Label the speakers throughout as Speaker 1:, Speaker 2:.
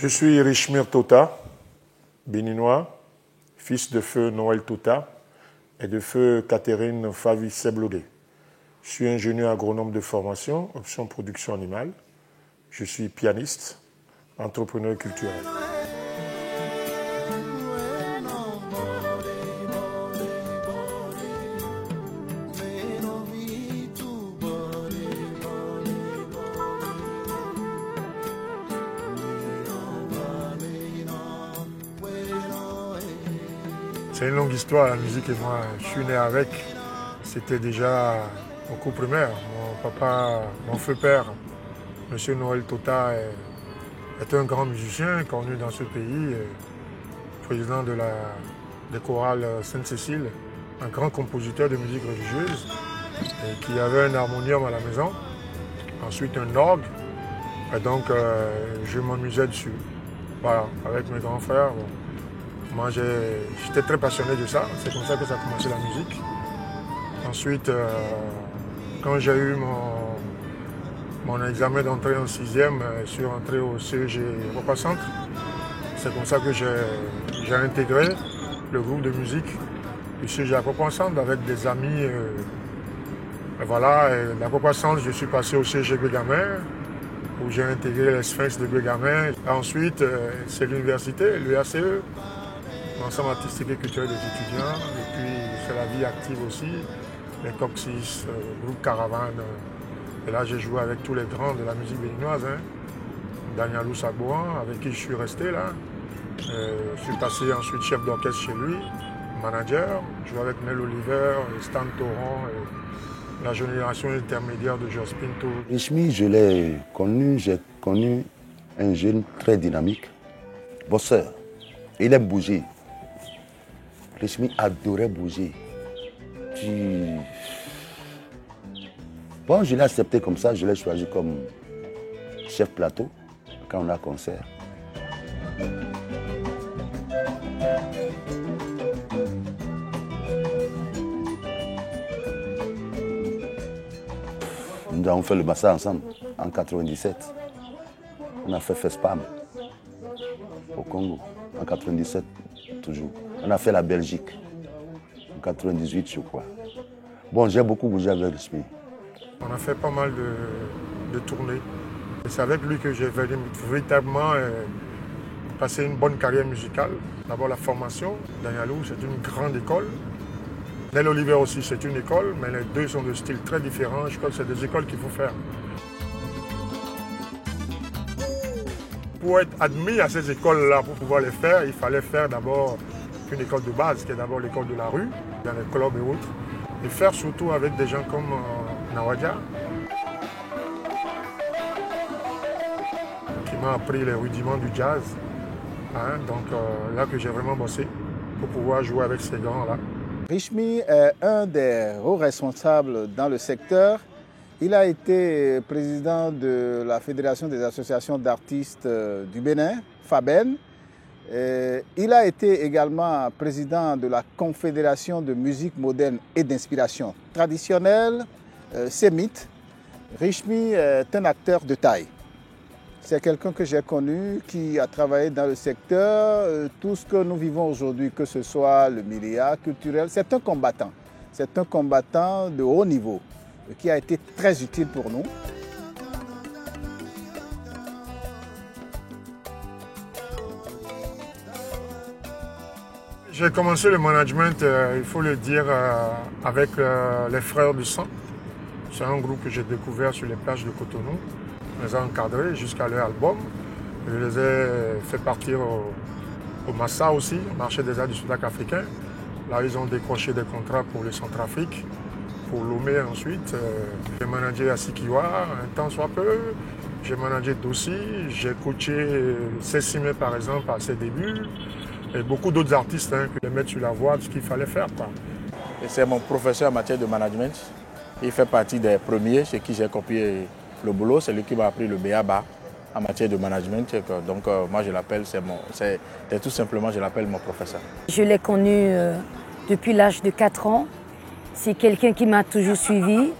Speaker 1: Je suis Richmir Tota, béninois, fils de feu Noël Tota et de feu Catherine Favi Seblodé. Je suis ingénieur agronome de formation, option production animale. Je suis pianiste, entrepreneur culturel. C'est une longue histoire, la musique et moi. Je suis né avec. C'était déjà au cours primaire. Mon papa, mon feu père, M. Noël Tota, est un grand musicien connu dans ce pays, président des chorales Sainte-Cécile, un grand compositeur de musique religieuse, et qui avait un harmonium à la maison, ensuite un orgue, et donc je m'amusais dessus. Voilà, avec mes grands frères. Bon. Moi, j'étais très passionné de ça. C'est comme ça que ça a commencé la musique. Ensuite, quand j'ai eu mon examen d'entrée en 6e, je suis rentré au CEG Europa Centre. C'est comme ça que j'ai intégré le groupe de musique du CEG Europa Centre avec des amis. Et voilà, et d'Europa Centre, je suis passé au CEG Bégamin, où j'ai intégré les Sphinx de Bégamin. Ensuite, c'est l'université, l'UACE. L'ensemble artistique et culturel des étudiants, et puis c'est la vie active aussi, les Coccyx, groupe Caravane. Et là, j'ai joué avec tous les grands de la musique béninoise. Daniel Oussagboan, avec qui je suis resté là. Je suis passé ensuite chef d'orchestre chez lui, manager. Je jouais avec Nel Oliver, Stan Torrent, et la génération intermédiaire de Georges Pinto.
Speaker 2: Richmi, je l'ai connu, j'ai connu un jeune très dynamique, bosseur. Il aime bouger. Richmi adorait bouger. Bon, je l'ai accepté comme ça, je l'ai choisi comme chef plateau quand on a concert. Nous avons fait le Bassa ensemble en 97. On a fait FESPAM au Congo en 97 toujours. On a fait la Belgique en 98, je crois. Bon, j'ai beaucoup bougé avec Richmi.
Speaker 1: On a fait pas mal de tournées. Et c'est avec lui que j'ai véritablement passé une bonne carrière musicale. D'abord la formation. Danielou, c'est une grande école. Nel Oliver aussi, c'est une école, mais les deux sont de styles très différents. Je crois que c'est des écoles qu'il faut faire. Pour être admis à ces écoles-là, pour pouvoir les faire, il fallait faire d'abord une école de base, qui est d'abord l'école de la rue, dans les clubs et autres. Et faire surtout avec des gens comme Nawadja, qui m'a appris les rudiments du jazz. Donc là que j'ai vraiment bossé pour pouvoir jouer avec ces grands-là.
Speaker 3: Richmi est un des hauts responsables dans le secteur. Il a été président de la Fédération des associations d'artistes du Bénin, FABEN. Il a été également président de la Confédération de musique moderne et d'inspiration traditionnelle, CEMIT. Richmi est un acteur de taille. C'est quelqu'un que j'ai connu, qui a travaillé dans le secteur. Tout ce que nous vivons aujourd'hui, que ce soit le milieu culturel, c'est un combattant. C'est un combattant de haut niveau, qui a été très utile pour nous.
Speaker 1: J'ai commencé le management, il faut le dire, avec les Frères du Sang. C'est un groupe que j'ai découvert sur les plages de Cotonou. Je les ai encadrés jusqu'à leur album. Je les ai fait partir au Massa aussi, au marché des arts du spectacle africain. Là, ils ont décroché des contrats pour le Centrafrique, pour Lomé ensuite. J'ai managé à Sikiwa un temps soit peu. J'ai managé Dossi. J'ai coaché Cécimé par exemple à ses débuts. Et beaucoup d'autres artistes qui les mettent sur la voie de ce qu'il fallait faire.
Speaker 4: C'est mon professeur en matière de management. Il fait partie des premiers chez qui j'ai copié le boulot. C'est lui qui m'a appris le B.A.B.A. en matière de management. Donc moi je l'appelle, c'est tout simplement je l'appelle mon professeur.
Speaker 5: Je l'ai connu depuis l'âge de 4 ans. C'est quelqu'un qui m'a toujours suivi,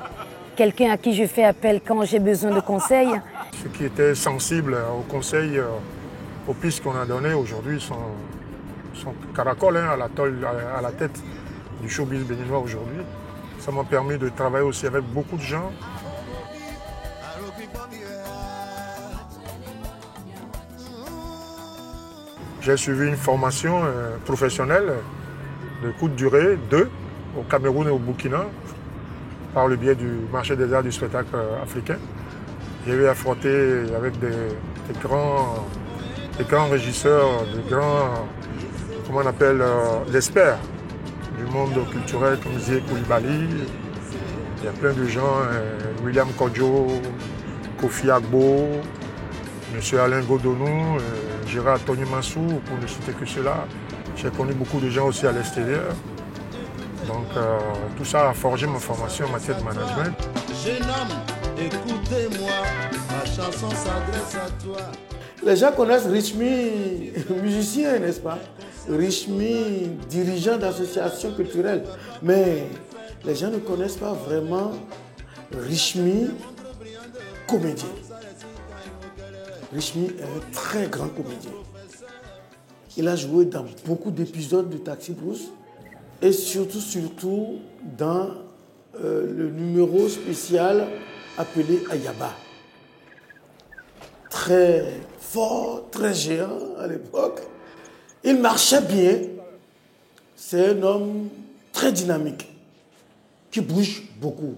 Speaker 5: quelqu'un à qui je fais appel quand j'ai besoin de conseils.
Speaker 1: Ceux qui étaient sensibles aux conseils aux pistes qu'on a données aujourd'hui sont caracoles à la tête du showbiz béninois aujourd'hui. Ça m'a permis de travailler aussi avec beaucoup de gens. J'ai suivi une formation professionnelle de courte durée, 2, au Cameroun et au Burkina, par le biais du marché des arts du spectacle africain. J'ai eu à affronter avec des grands régisseurs, des grands, comment on appelle, experts du monde culturel comme Zé Koulibaly. Il y a plein de gens, William Kodjo, Kofi Agbo, M. Alain Godonou, Gérard Tony Massou, pour ne citer que cela. J'ai connu beaucoup de gens aussi à l'extérieur. Donc tout ça a forgé ma formation en matière de management.
Speaker 6: Jeune homme, écoutez-moi, ma chanson s'adresse à toi.
Speaker 7: Les gens connaissent Richmi, musicien, n'est-ce pas? Richmi, dirigeant d'associations culturelles. Mais les gens ne connaissent pas vraiment Richmi, comédien. Richmi est un très grand comédien. Il a joué dans beaucoup d'épisodes de Taxi Blues et surtout dans le numéro spécial appelé Ayaba. Très fort, très géant à l'époque. Il marchait bien. C'est un homme très dynamique qui bouge beaucoup.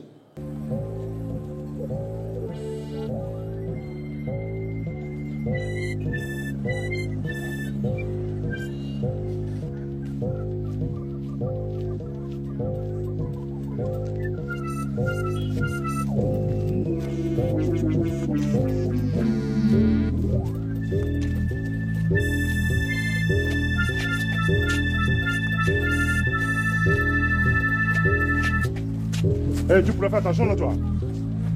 Speaker 8: Hey, tu pourrais faire attention là, toi.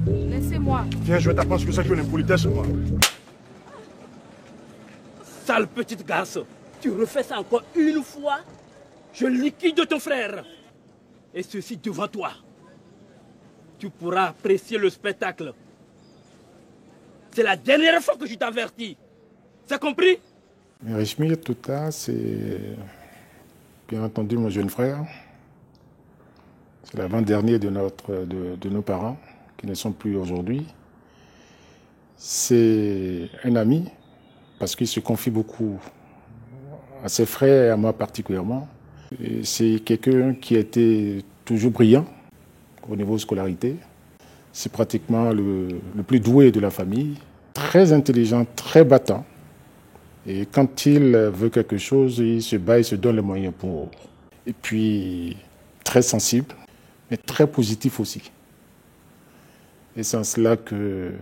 Speaker 9: Laissez-moi.
Speaker 8: Viens, je vais t'apprendre ce que c'est que l'impolitesse, moi.
Speaker 10: Sale petite garce, tu refais ça encore une fois, je liquide ton frère. Et ceci devant toi. Tu pourras apprécier le spectacle. C'est la dernière fois que je t'avertis. C'est compris?
Speaker 11: Richmi Tota, c'est bien entendu mon jeune frère. C'est l'avant-dernier de nos parents, qui ne sont plus aujourd'hui. C'est un ami, parce qu'il se confie beaucoup à ses frères et à moi particulièrement. C'est quelqu'un qui a été toujours brillant au niveau scolarité. C'est pratiquement le plus doué de la famille, très intelligent, très battant. Et quand il veut quelque chose, il se bat, il se donne les moyens pour. Et puis, très sensible, mais très positif aussi. Et c'est en cela qu'il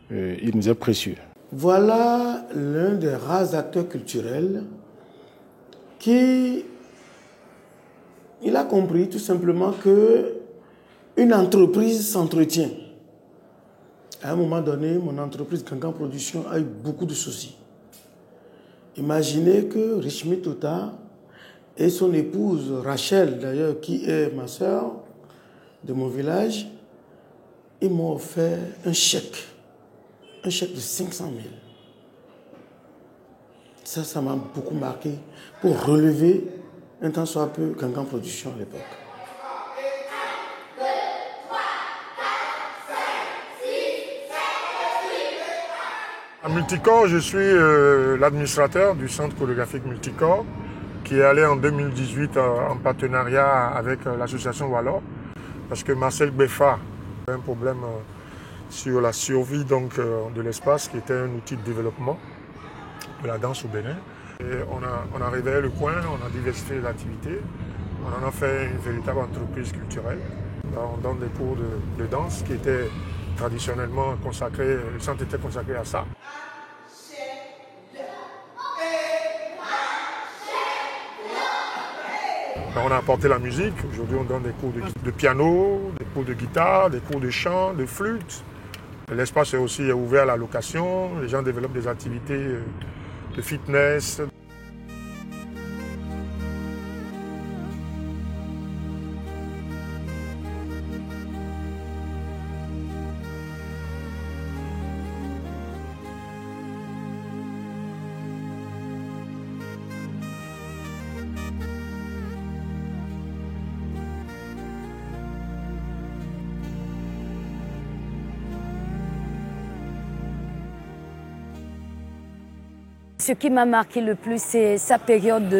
Speaker 11: nous est précieux.
Speaker 7: Voilà l'un des rares acteurs culturels qui il a compris tout simplement que une entreprise s'entretient. À un moment donné, mon entreprise Gangan Production a eu beaucoup de soucis. Imaginez que Richmi Tota et son épouse Rachel, d'ailleurs, qui est ma soeur de mon village, ils m'ont offert un chèque de 500 000. Ça m'a beaucoup marqué pour relever un tant soit peu Gangan Production à l'époque.
Speaker 1: À Multicorps, je suis l'administrateur du centre chorégraphique Multicorps qui est allé en 2018 en partenariat avec l'association Wallor parce que Marcel Beffa a un problème sur la survie de l'espace qui était un outil de développement de la danse au Bénin. Et on a réveillé le coin, on a diversifié les activités, on en a fait une véritable entreprise culturelle. On donne des cours de danse qui étaient traditionnellement consacrés, le centre était consacré à ça. On a apporté la musique, aujourd'hui on donne des cours de piano, des cours de guitare, des cours de chant, de flûte. L'espace est aussi ouvert à la location, les gens développent des activités de fitness.
Speaker 5: ce qui m'a marqué le plus, c'est sa période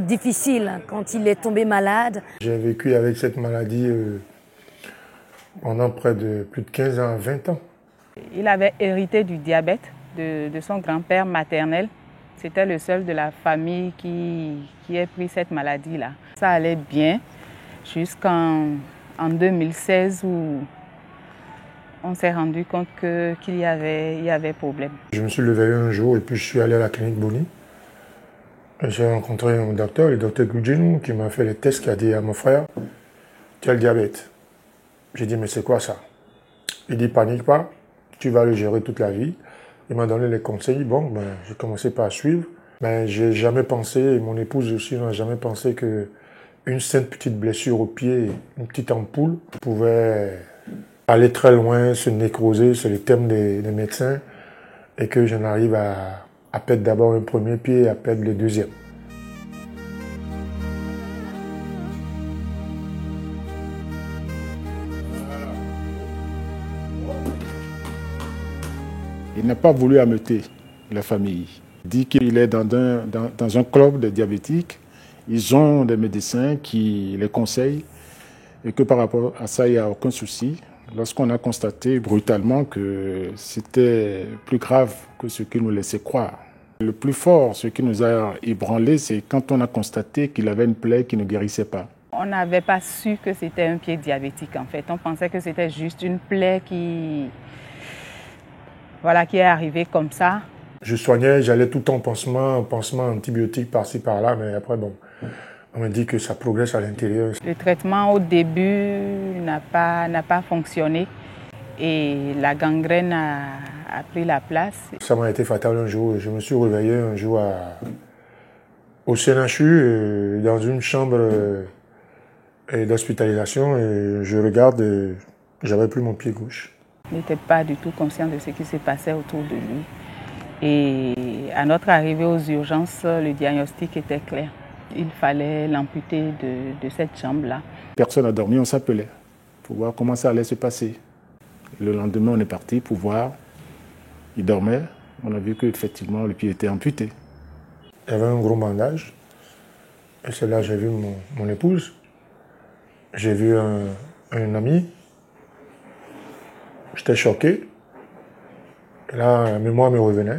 Speaker 5: difficile, quand il est tombé malade.
Speaker 1: J'ai vécu avec cette maladie pendant près de plus de 15 ans, 20 ans.
Speaker 12: Il avait hérité du diabète de son grand-père maternel. C'était le seul de la famille qui ait pris cette maladie-là. Ça allait bien jusqu'en 2016 où on s'est rendu compte qu'il y avait problème. Je
Speaker 1: me suis levé un jour et puis je suis allé à la clinique Boni. J'ai rencontré un docteur, le docteur Gudjin, qui m'a fait les tests, qui a dit à mon frère, tu as le diabète. J'ai dit, mais c'est quoi ça? Il dit, panique pas, tu vas le gérer toute la vie. Il m'a donné les conseils. Bon, j'ai commencé par suivre. Mais j'ai jamais pensé, et mon épouse aussi n'a jamais pensé qu'une simple petite blessure au pied, une petite ampoule, pouvait aller très loin, se nécroser, c'est le terme des médecins, et que j'en arrive à perdre d'abord un premier pied et à perdre le deuxième.
Speaker 11: Il n'a pas voulu ameuter la famille. Il dit qu'il est dans un club de diabétiques. Ils ont des médecins qui les conseillent et que par rapport à ça, il n'y a aucun souci. Lorsqu'on a constaté brutalement que c'était plus grave que ce qu'il nous laissait croire. Le plus fort, ce qui nous a ébranlé, c'est quand on a constaté qu'il avait une plaie qui ne guérissait pas.
Speaker 12: On n'avait pas su que c'était un pied diabétique en fait. On pensait que c'était juste une plaie qui est arrivée comme ça.
Speaker 1: Je soignais, j'allais tout le temps pansement antibiotique par-ci par-là, mais après on me dit que ça progresse à l'intérieur.
Speaker 12: Le traitement au début n'a pas fonctionné et la gangrène a pris la place.
Speaker 1: Ça m'a été fatal un jour. Je me suis réveillé un jour au CNHU, dans une chambre d'hospitalisation, et je regarde, j'avais plus mon pied gauche.
Speaker 12: Il n'était pas du tout conscient de ce qui se passait autour de lui. Et à notre arrivée aux urgences, le diagnostic était clair. Il fallait l'amputer de cette jambe-là.
Speaker 11: Personne n'a dormi, on s'appelait pour voir comment ça allait se passer. Le lendemain, on est parti pour voir. Il dormait. On a vu qu'effectivement, le pied était amputé.
Speaker 1: Il y avait un gros bandage. Et c'est là que j'ai vu mon épouse. J'ai vu un ami. J'étais choqué. Et là, la mémoire me revenait.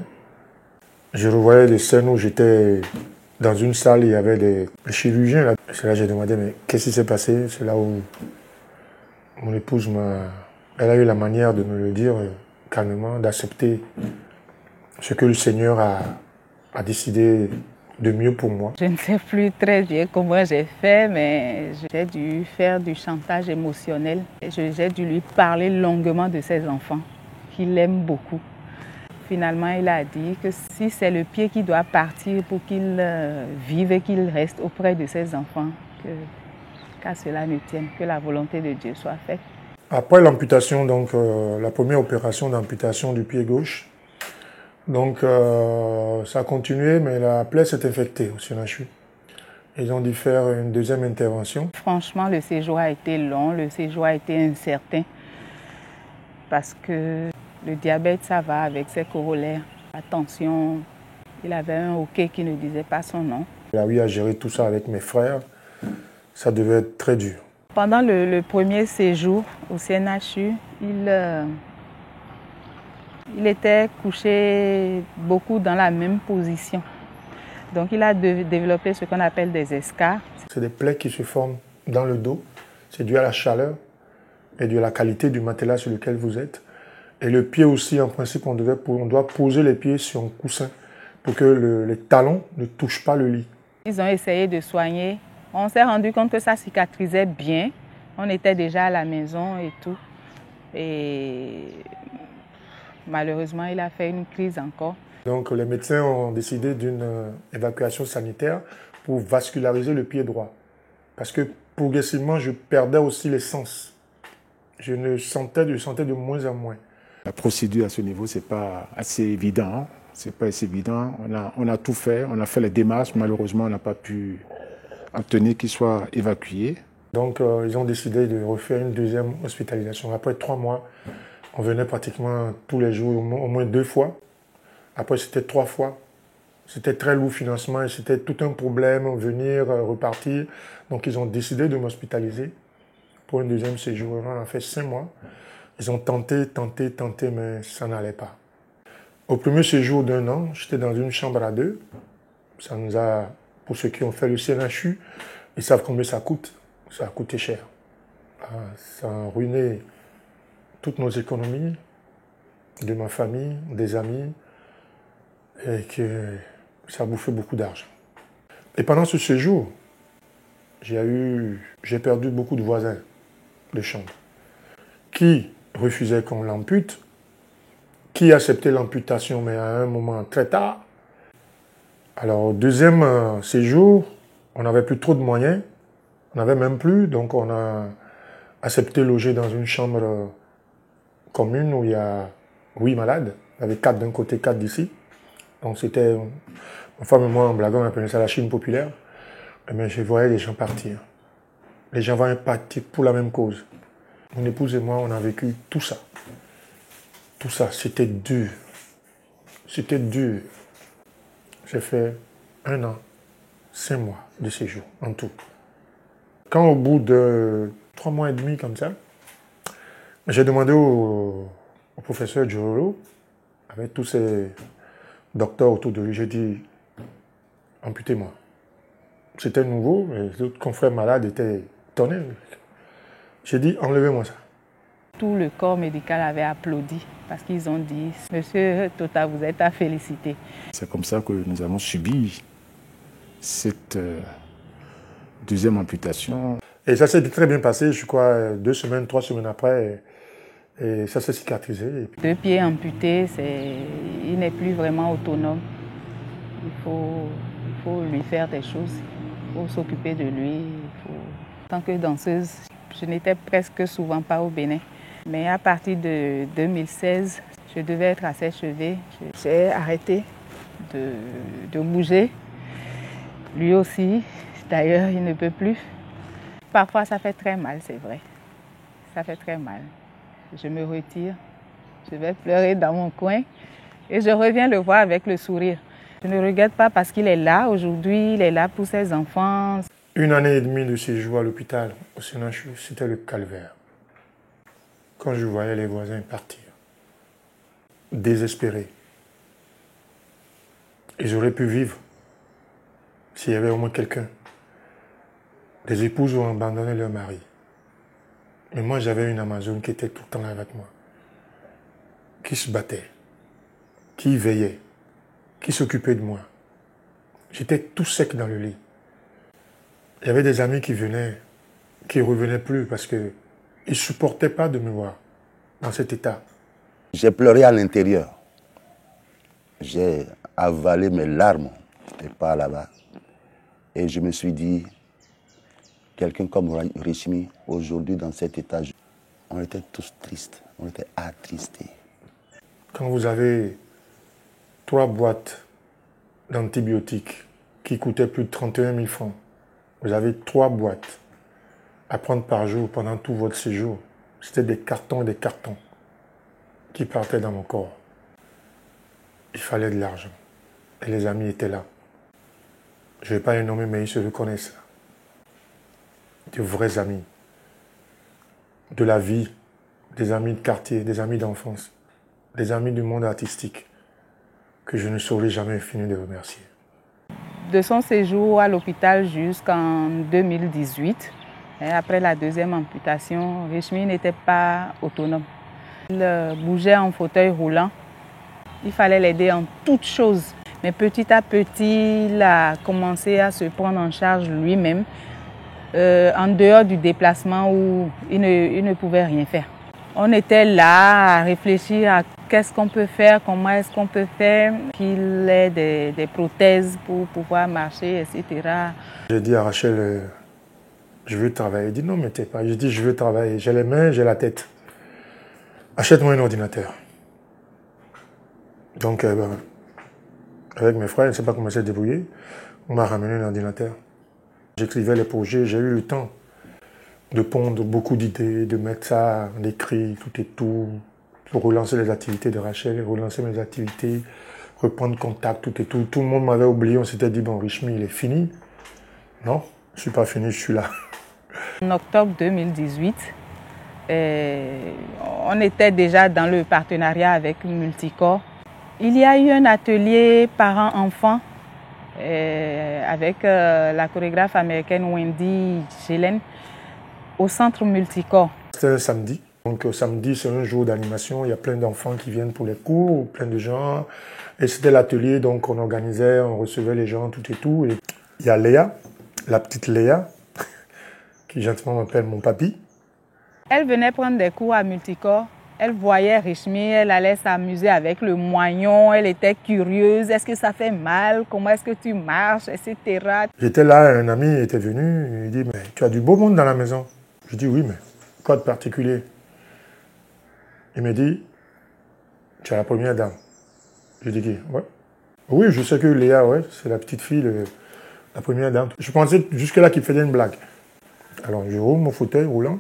Speaker 1: Je revoyais des scènes où j'étais dans une salle, il y avait des chirurgiens. Là. C'est là que j'ai demandé, mais qu'est-ce qui s'est passé? C'est là où mon épouse elle a eu la manière de me le dire calmement, d'accepter ce que le Seigneur a décidé de mieux pour moi.
Speaker 12: Je ne sais plus très bien comment j'ai fait, mais j'ai dû faire du chantage émotionnel. J'ai dû lui parler longuement de ses enfants, qu'il aime beaucoup. Finalement, il a dit que si c'est le pied qui doit partir pour qu'il vive et qu'il reste auprès de ses enfants, qu'à cela ne tienne, que la volonté de Dieu soit faite.
Speaker 1: Après l'amputation, donc la première opération d'amputation du pied gauche, donc ça a continué, mais la plaie s'est infectée au CNHU. Ils ont dû faire une deuxième intervention.
Speaker 12: Franchement, le séjour a été long, le séjour a été incertain, parce que le diabète, ça va avec ses corollaires. La tension, il avait un hoquet qui ne disait pas son nom.
Speaker 1: Il a eu à gérer tout ça avec mes frères. Ça devait être très dur.
Speaker 12: Pendant le premier séjour au CNHU, il était couché beaucoup dans la même position. Donc il a développé ce qu'on appelle des escarres.
Speaker 1: C'est des plaies qui se forment dans le dos. C'est dû à la chaleur et dû à la qualité du matelas sur lequel vous êtes. Et le pied aussi, en principe, on doit poser les pieds sur un coussin pour que les talons ne touchent pas le lit.
Speaker 12: Ils ont essayé de soigner. On s'est rendu compte que ça cicatrisait bien. On était déjà à la maison et tout. Et malheureusement, il a fait une crise encore.
Speaker 1: Donc les médecins ont décidé d'une évacuation sanitaire pour vasculariser le pied droit. Parce que progressivement, je perdais aussi les sens. Je sentais de moins en moins.
Speaker 11: La procédure à ce niveau, ce n'est pas assez évident. C'est pas assez évident. On a tout fait, on a fait les démarches. Malheureusement, on n'a pas pu obtenir qu'il soit évacué.
Speaker 1: Donc, ils ont décidé de refaire une deuxième hospitalisation. Après 3 mois, on venait pratiquement tous les jours, au moins 2 fois. Après, c'était 3 fois. C'était très lourd financement et c'était tout un problème, venir, repartir. Donc, ils ont décidé de m'hospitaliser pour un deuxième séjour. On a fait 5 mois. Ils ont tenté, mais ça n'allait pas. Au premier séjour d'1 an, j'étais dans une chambre à 2. Ça nous a, pour ceux qui ont fait le CNHU, ils savent combien ça coûte. Ça a coûté cher. Ça a ruiné toutes nos économies, de ma famille, des amis, et que ça a bouffé beaucoup d'argent. Et pendant ce séjour, j'ai perdu beaucoup de voisins de chambre qui refusaient qu'on l'ampute, qui acceptaient l'amputation, mais à un moment très tard. Alors, au deuxième séjour, on n'avait plus trop de moyens, on n'avait même plus, donc on a accepté de loger dans une chambre commune où il y a 8 malades. Il y avait 4 d'un côté, 4 d'ici. Donc c'était, ma femme et moi, en blaguant, on appelait ça la Chine populaire. Mais je voyais les gens partir. Les gens vont partir pour la même cause. Mon épouse et moi, on a vécu tout ça. Tout ça, c'était dur. C'était dur. J'ai fait 1 an, 5 mois de séjour, en tout. Quand au bout de 3 mois et demi comme ça, j'ai demandé au professeur Giorolo, avec tous ces docteurs autour de lui, j'ai dit, amputez-moi. C'était nouveau, mais les autres confrères malades étaient étonnés. J'ai dit, enlevez-moi ça.
Speaker 12: Tout le corps médical avait applaudi parce qu'ils ont dit, Monsieur Tota, vous êtes à féliciter.
Speaker 11: C'est comme ça que nous avons subi cette deuxième amputation.
Speaker 1: Et ça s'est très bien passé, je crois, 2 semaines, 3 semaines après, et ça s'est cicatrisé.
Speaker 12: 2 pieds amputés, il n'est plus vraiment autonome. Il faut lui faire des choses, il faut s'occuper de lui. En tant que danseuse, je n'étais presque souvent pas au Bénin. Mais à partir de 2016, je devais être assez achevée. J'ai arrêté de bouger. Lui aussi, d'ailleurs, il ne peut plus. Parfois, ça fait très mal, c'est vrai. Ça fait très mal. Je me retire, je vais pleurer dans mon coin et je reviens le voir avec le sourire. Je ne regrette pas parce qu'il est là aujourd'hui, il est là pour ses enfants.
Speaker 1: 1 année et demie de séjour à l'hôpital, au CNHU, c'était le calvaire. Quand je voyais les voisins partir, désespérés. Ils auraient pu vivre s'il y avait au moins quelqu'un. Les épouses ont abandonné leur mari. Mais moi, j'avais une Amazone qui était tout le temps là avec moi, qui se battait, qui veillait, qui s'occupait de moi. J'étais tout sec dans le lit. Il y avait des amis qui venaient, qui ne revenaient plus parce qu'ils ne supportaient pas de me voir dans cet état.
Speaker 2: J'ai pleuré à l'intérieur. J'ai avalé mes larmes et pas là-bas. Et je me suis dit, quelqu'un comme Richmi, aujourd'hui dans cet état, on était tous tristes, on était attristés.
Speaker 1: Quand vous avez 3 boîtes d'antibiotiques qui coûtaient plus de 31 000 francs, vous avez 3 boîtes à prendre par jour pendant tout votre séjour. C'était des cartons et des cartons qui partaient dans mon corps. Il fallait de l'argent. Et les amis étaient là. Je ne vais pas les nommer, mais ils se reconnaissent. De vrais amis. De la vie. Des amis de quartier, des amis d'enfance. Des amis du monde artistique. Que je ne saurais jamais finir de remercier.
Speaker 12: De son séjour à l'hôpital jusqu'en 2018, après la deuxième amputation, Richmi n'était pas autonome. Il bougeait en fauteuil roulant. Il fallait l'aider en toutes choses. Mais petit à petit, il a commencé à se prendre en charge lui-même, en dehors du déplacement où il ne pouvait rien faire. On était là à réfléchir à qu'est-ce qu'on peut faire, comment est-ce qu'on peut faire, qu'il ait des prothèses pour pouvoir marcher, etc.
Speaker 1: J'ai dit à Rachel, je veux travailler. Elle dit non, mais t'es pas. J'ai dit, je veux travailler. J'ai les mains, j'ai la tête. Achète-moi un ordinateur. Donc, avec mes frères, je ne sais pas comment s'est débrouillé. On m'a ramené un ordinateur. J'écrivais les projets, j'ai eu le temps de pondre beaucoup d'idées, de mettre ça en écrit, tout et tout, pour relancer les activités de Rachel, relancer mes activités, reprendre contact, tout et tout. Tout le monde m'avait oublié, on s'était dit, bon, Richmi, il est fini. Non, je ne suis pas fini, je suis là.
Speaker 12: En octobre 2018, on était déjà dans le partenariat avec Multicorps. Il y a eu un atelier parents-enfants avec la chorégraphe américaine Wendy Gillen au centre Multicorps.
Speaker 1: C'était un samedi. Donc samedi, c'est un jour d'animation. Il y a plein d'enfants qui viennent pour les cours, plein de gens. Et c'était l'atelier, donc on organisait, on recevait les gens, tout et tout. Et il y a Léa, la petite Léa, qui gentiment m'appelle mon papy.
Speaker 12: Elle venait prendre des cours à Multicorps. Elle voyait Richmi, elle allait s'amuser avec le moignon, elle était curieuse. Est-ce que ça fait mal? Comment est-ce que tu marches? Etc.
Speaker 1: J'étais là, un ami était venu, il dit, mais tu as du beau monde dans la maison. Je dis, oui, mais quoi de particulier? Il me dit, tu es la première dame. Je dis, qui? Ouais. Oui, je sais que Léa, ouais, c'est la petite fille, la première dame. Je pensais jusque-là qu'il faisait une blague. Alors, je roule mon fauteuil roulant,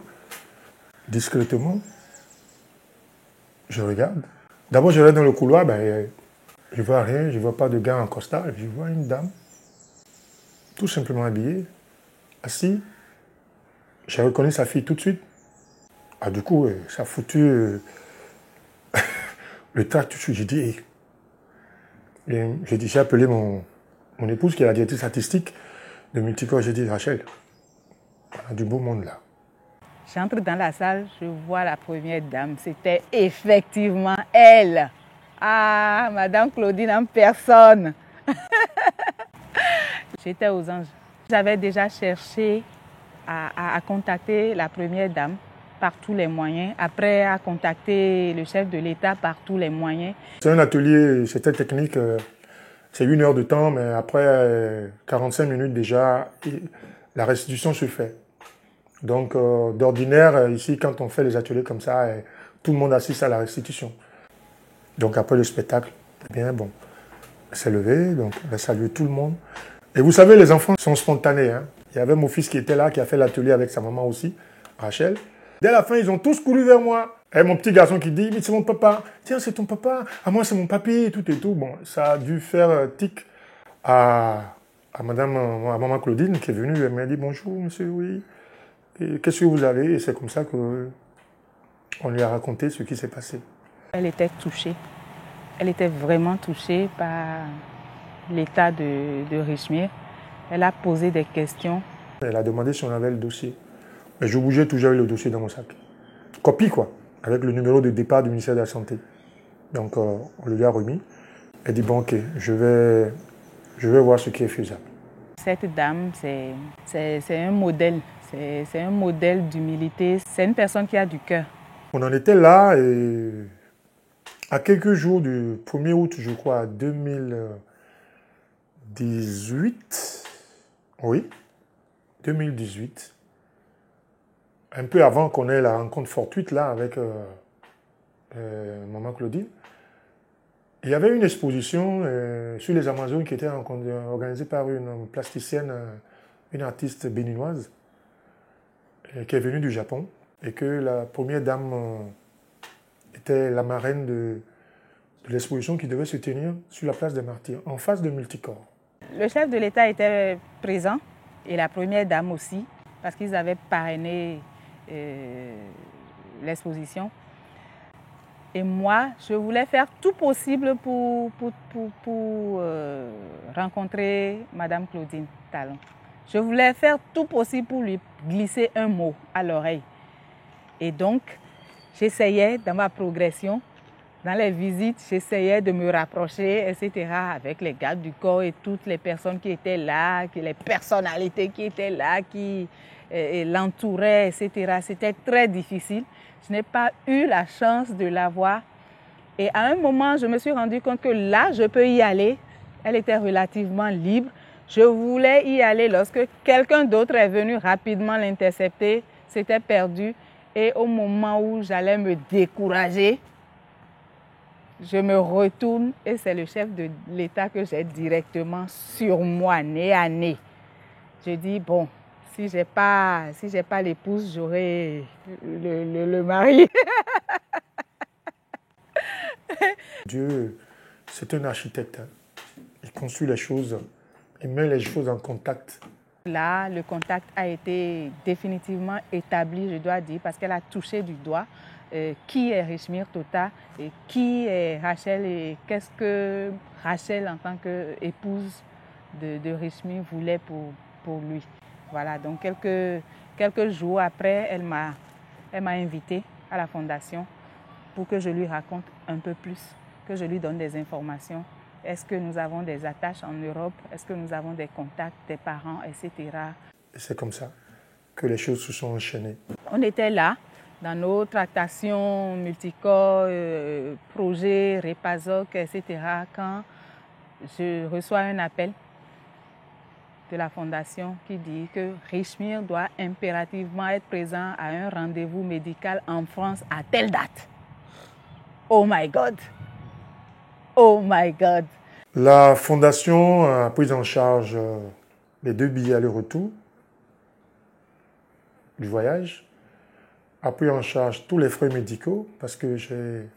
Speaker 1: discrètement. Je regarde. D'abord, je vais dans le couloir, ben, je ne vois rien, je ne vois pas de gars en costard. Je vois une dame, tout simplement habillée, assise. J'ai reconnu sa fille tout de suite. Ah, du coup, ça a foutu le trac tout de suite. J'ai dit, hey. J'ai appelé mon épouse qui est la directrice artistique de Multicorps. J'ai dit, Rachel, on a du beau monde là.
Speaker 12: J'entre dans la salle, je vois la première dame. C'était effectivement elle. Ah, Madame Claudine en personne. J'étais aux anges. J'avais déjà cherché à contacter la première dame par tous les moyens. Après, à contacter le chef de l'État par tous les moyens.
Speaker 1: C'est un atelier, c'était technique. C'est 1 heure de temps, mais après 45 minutes déjà, la restitution se fait. Donc, d'ordinaire, ici, quand on fait les ateliers comme ça, tout le monde assiste à la restitution. Donc, après le spectacle, eh bien, bon, elle s'est levée, donc elle a salué tout le monde. Et vous savez, les enfants sont spontanés. Hein. Il y avait mon fils qui était là, qui a fait l'atelier avec sa maman aussi, Rachel. Dès la fin, ils ont tous couru vers moi. Et mon petit garçon qui dit, mais c'est mon papa. Tiens, c'est ton papa. À moi, c'est mon papy, tout et tout. Bon, ça a dû faire tic à maman Claudine qui est venue. Elle m'a dit, bonjour, monsieur, oui. Qu'est-ce que vous avez? Et c'est comme ça qu'on lui a raconté ce qui s'est passé.
Speaker 12: Elle était touchée. Elle était vraiment touchée par l'état de Richmi. Elle a posé des questions.
Speaker 1: Elle a demandé si on avait le dossier. Mais je bougeais toujours le dossier dans mon sac. Copie, quoi, avec le numéro de départ du ministère de la Santé. Donc, on lui a remis. Elle dit, bon, ok, je vais voir ce qui est faisable.
Speaker 12: Cette dame, c'est un modèle. C'est un modèle d'humilité. C'est une personne qui a du cœur.
Speaker 1: On en était là et à quelques jours du 1er août, je crois, 2018. Oui, 2018. Un peu avant qu'on ait la rencontre fortuite là avec maman Claudine. Il y avait une exposition sur les Amazones qui était organisée par une plasticienne, une artiste béninoise, qui est venue du Japon, et que la première dame était la marraine de l'exposition qui devait se tenir sur la place des Martyrs, en face de Multicorps.
Speaker 12: Le chef de l'État était présent, et la première dame aussi, parce qu'ils avaient parrainé l'exposition. Et moi, je voulais faire tout possible pour rencontrer Madame Claudine Talon. Je voulais faire tout possible pour lui glisser un mot à l'oreille. Et donc, j'essayais dans ma progression, dans les visites, j'essayais de me rapprocher, etc., avec les gardes du corps et toutes les personnes qui étaient là, les personnalités qui étaient là, qui l'entouraient, etc. C'était très difficile. Je n'ai pas eu la chance de la voir. Et à un moment, je me suis rendu compte que là, je peux y aller. Elle était relativement libre. Je voulais y aller lorsque quelqu'un d'autre est venu rapidement l'intercepter. C'était perdu. Et au moment où j'allais me décourager, je me retourne et c'est le chef de l'État que j'ai directement sur moi, nez à nez. Je dis, bon, si j'ai pas l'épouse, j'aurai le mari.
Speaker 1: Dieu c'est un architecte. Il construit les choses, il met les choses en contact.
Speaker 12: Là, le contact a été définitivement établi, je dois dire, parce qu'elle a touché du doigt qui est Richemire Tota et qui est Rachel et qu'est-ce que Rachel, en tant qu'épouse de Richemire, voulait pour lui. Voilà, donc quelques jours après, elle m'a invitée à la fondation pour que je lui raconte un peu plus, que je lui donne des informations. Est-ce que nous avons des attaches en Europe? Est-ce que nous avons des contacts, des parents, etc.
Speaker 1: Et c'est comme ça que les choses se sont enchaînées.
Speaker 12: On était là, dans nos tractations multicorps, projets, Repazoc, etc., quand je reçois un appel de la fondation qui dit que Richemire doit impérativement être présent à un rendez-vous médical en France à telle date. Oh my God! Oh my God!
Speaker 1: La fondation a pris en charge les 2 billets aller-retour du voyage, a pris en charge tous les frais médicaux parce que j'ai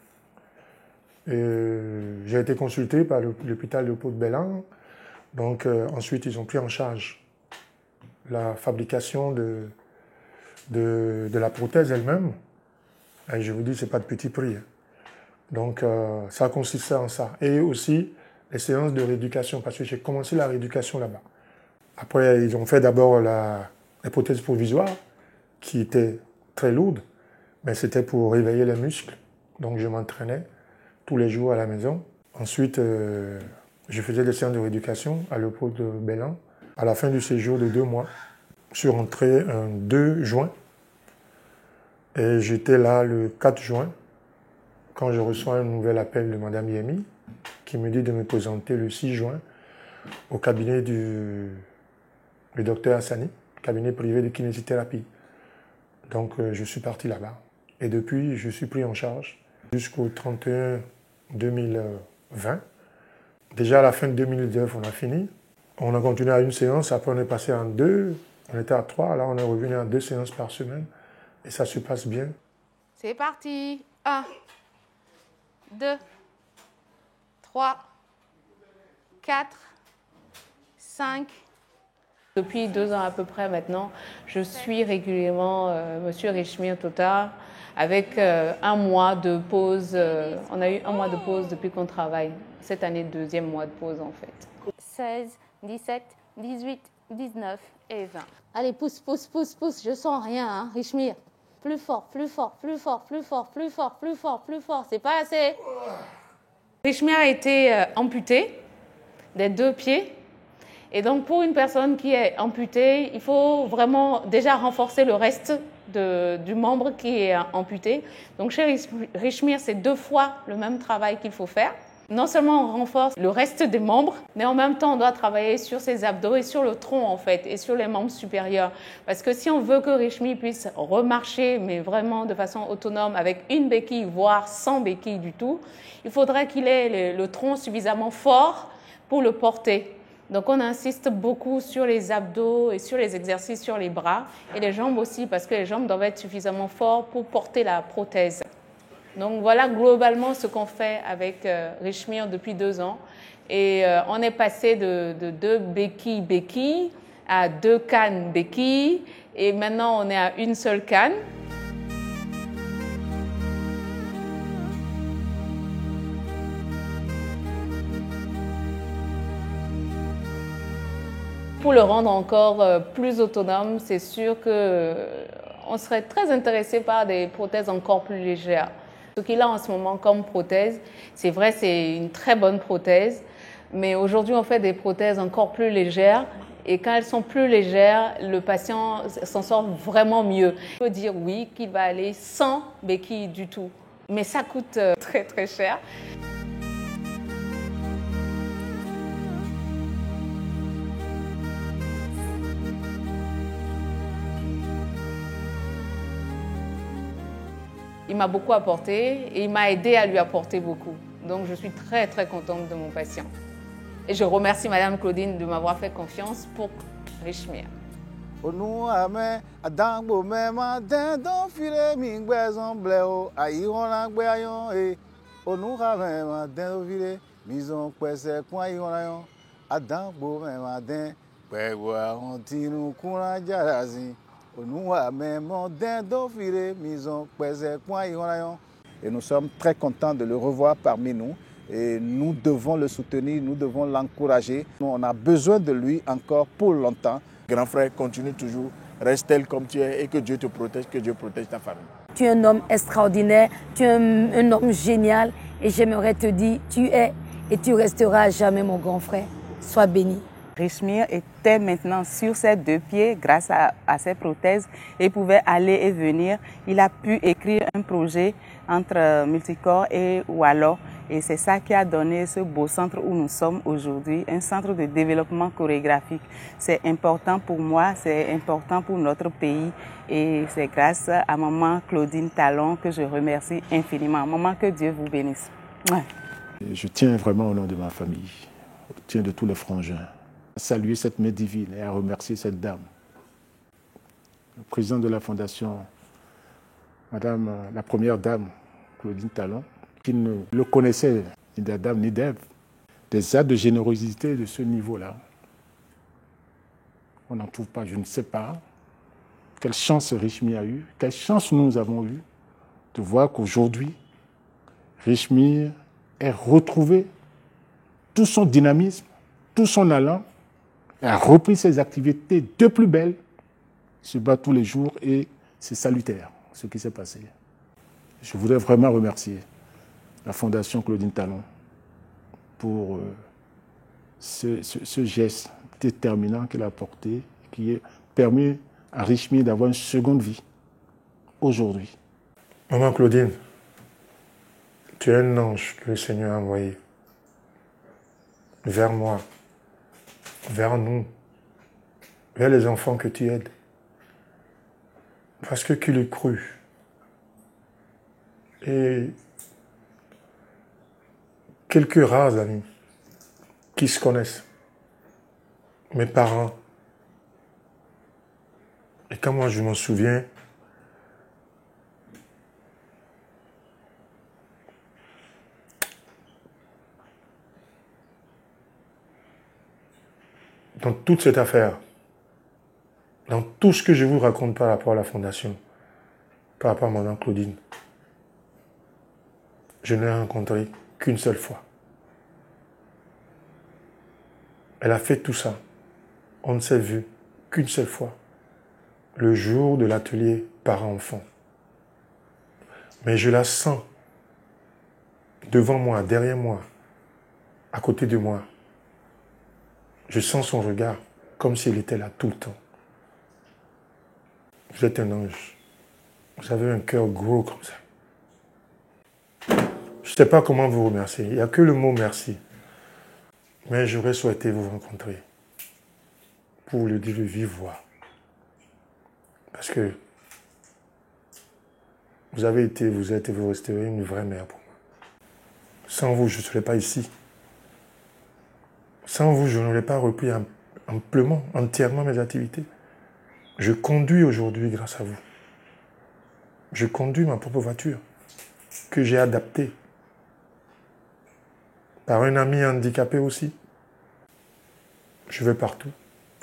Speaker 1: été consulté par l'hôpital Léopold-Bellan. Donc ensuite, ils ont pris en charge la fabrication de la prothèse elle-même. Et je vous dis, ce n'est pas de petit prix. Donc ça consistait en ça. Et aussi les séances de rééducation, parce que j'ai commencé la rééducation là-bas. Après, ils ont fait d'abord la prothèse provisoire, qui était très lourde, mais c'était pour réveiller les muscles. Donc je m'entraînais tous les jours à la maison. Ensuite, je faisais des séances de rééducation à Léopold-Bellan. À la fin du séjour de 2 mois, je suis rentré un 2 juin. Et j'étais là le 4 juin, quand je reçois un nouvel appel de Mme Yemi, qui me dit de me présenter le 6 juin au cabinet du docteur Hassani, cabinet privé de kinésithérapie. Donc je suis parti là-bas. Et depuis, je suis pris en charge jusqu'au 31 2020. Déjà à la fin de 2019, on a fini. On a continué à 1 séance, après on est passé en 2, on était à 3, là on est revenu à 2 séances par semaine. Et ça se passe bien.
Speaker 9: C'est parti. 1, 2, 3, 4, 5.
Speaker 13: Depuis 2 ans à peu près maintenant, je suis régulièrement Monsieur Richemire Tota avec 1 mois de pause. On a eu 1 mois de pause depuis qu'on travaille. Cette année, 2e mois de pause en fait.
Speaker 14: 16, 17, 18, 19 et 20. Allez, pousse, pousse, pousse, pousse. Je sens rien, hein, Richemire. Plus fort, plus fort, plus fort, plus fort, plus fort, plus fort, plus fort. C'est pas assez.
Speaker 13: Richemire a été amputé des 2 pieds. Et donc, pour une personne qui est amputée, il faut vraiment déjà renforcer le reste du membre qui est amputé. Donc, chez Richemire, c'est 2 fois le même travail qu'il faut faire. Non seulement on renforce le reste des membres, mais en même temps, on doit travailler sur ses abdos et sur le tronc, en fait, et sur les membres supérieurs. Parce que si on veut que Richemire puisse remarcher, mais vraiment de façon autonome, avec 1 béquille, voire sans béquille du tout, il faudrait qu'il ait le tronc suffisamment fort pour le porter. Donc, on insiste beaucoup sur les abdos et sur les exercices sur les bras et les jambes aussi, parce que les jambes doivent être suffisamment fortes pour porter la prothèse. Donc, voilà globalement ce qu'on fait avec Richemire depuis 2 ans. Et on est passé de 2 béquilles à 2 cannes béquilles. Et maintenant, on est à 1 seule canne. Pour le rendre encore plus autonome, c'est sûr qu'on serait très intéressé par des prothèses encore plus légères. Ce qu'il a en ce moment comme prothèse, c'est vrai, c'est une très bonne prothèse, mais aujourd'hui on fait des prothèses encore plus légères et quand elles sont plus légères, le patient s'en sort vraiment mieux. On peut dire oui qu'il va aller sans béquille du tout, mais ça coûte très très cher. Il m'a beaucoup apporté et il m'a aidé à lui apporter beaucoup. Donc, je suis très, très contente de mon patient. Et je remercie Madame Claudine de m'avoir fait confiance pour Richemire.
Speaker 3: Mison kwese kwa yonayon adan bo me maden pewa ontinu kuna jarazi onuwa me moden do fire mison kwese kwa yonayon. Et nous sommes très contents de le revoir parmi nous. Et nous devons le soutenir, nous devons l'encourager. On a besoin de lui encore pour longtemps.
Speaker 4: Grand frère, continue toujours, reste tel comme tu es et que Dieu te protège, que Dieu protège ta famille.
Speaker 5: Tu es un homme extraordinaire, tu es un homme génial et j'aimerais te dire, tu es et tu resteras à jamais mon grand frère. Sois béni.
Speaker 12: Richemire était maintenant sur ses deux pieds grâce à ses prothèses et pouvait aller et venir. Il a pu écrire un projet entre Multicorps et Walo. Et c'est ça qui a donné ce beau centre où nous sommes aujourd'hui, un centre de développement chorégraphique. C'est important pour moi, c'est important pour notre pays et c'est grâce à maman Claudine Talon que je remercie infiniment. Maman, que Dieu vous bénisse. Ouais.
Speaker 11: Je tiens vraiment au nom de ma famille, je tiens de tous les frangins, à saluer cette main divine et à remercier cette dame. Le président de la fondation, madame la première dame, Claudine Talon, qui ne le connaissait ni d'Adam ni d'Ève, des actes de générosité de ce niveau-là. On n'en trouve pas, je ne sais pas. Quelle chance Richemire a eu, quelle chance nous avons eu de voir qu'aujourd'hui, Richemire ait retrouvé tout son dynamisme, tout son allant, et a repris ses activités de plus belles, il se bat tous les jours et c'est salutaire ce qui s'est passé. Je voudrais vraiment remercier la Fondation Claudine Talon pour ce geste déterminant qu'elle a apporté, qui a permis à Richemire d'avoir une seconde vie aujourd'hui.
Speaker 1: Maman Claudine, tu es un ange que le Seigneur a envoyé vers moi, vers nous, vers les enfants que tu aides. Parce que tu l'as cru. Et quelques rares amis qui se connaissent, mes parents. Et quand moi je m'en souviens, dans toute cette affaire, dans tout ce que je vous raconte par rapport à la fondation, par rapport à Madame Claudine, je ne l'ai rencontrée qu'une seule fois. Elle a fait tout ça. On ne s'est vu qu'une seule fois, le jour de l'atelier parents-enfants. Mais je la sens devant moi, derrière moi, à côté de moi. Je sens son regard comme si elle était là tout le temps. Vous êtes un ange. Vous avez un cœur gros comme ça. Je ne sais pas comment vous remercier. Il n'y a que le mot merci. Mais j'aurais souhaité vous rencontrer pour le dire de vive voix. Parce que vous avez été, vous êtes et vous resterez une vraie mère pour moi. Sans vous, je ne serais pas ici. Sans vous, je n'aurais pas repris amplement, entièrement mes activités. Je conduis aujourd'hui grâce à vous. Je conduis ma propre voiture que j'ai adaptée par un ami handicapé aussi. Je vais partout.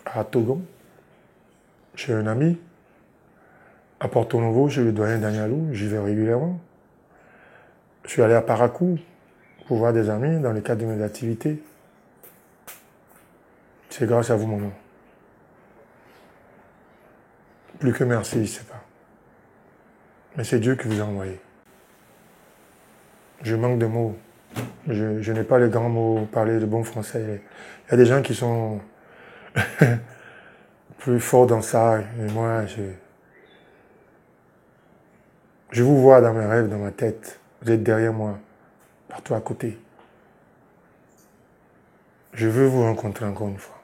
Speaker 1: À Togon, j'ai un ami. À Porto Novo, j'ai le doyen Danielou, j'y vais régulièrement. Je suis allé à Paracou pour voir des amis dans le cadre de mes activités. C'est grâce à vous, maman. Plus que merci, je ne sais pas. Mais c'est Dieu qui vous a envoyé. Je manque de mots. Je n'ai pas les grands mots pour parler de bon français. Il y a des gens qui sont plus forts dans ça. Et moi, je vous vois dans mes rêves, dans ma tête. Vous êtes derrière moi, partout à côté. Je veux vous rencontrer encore une fois.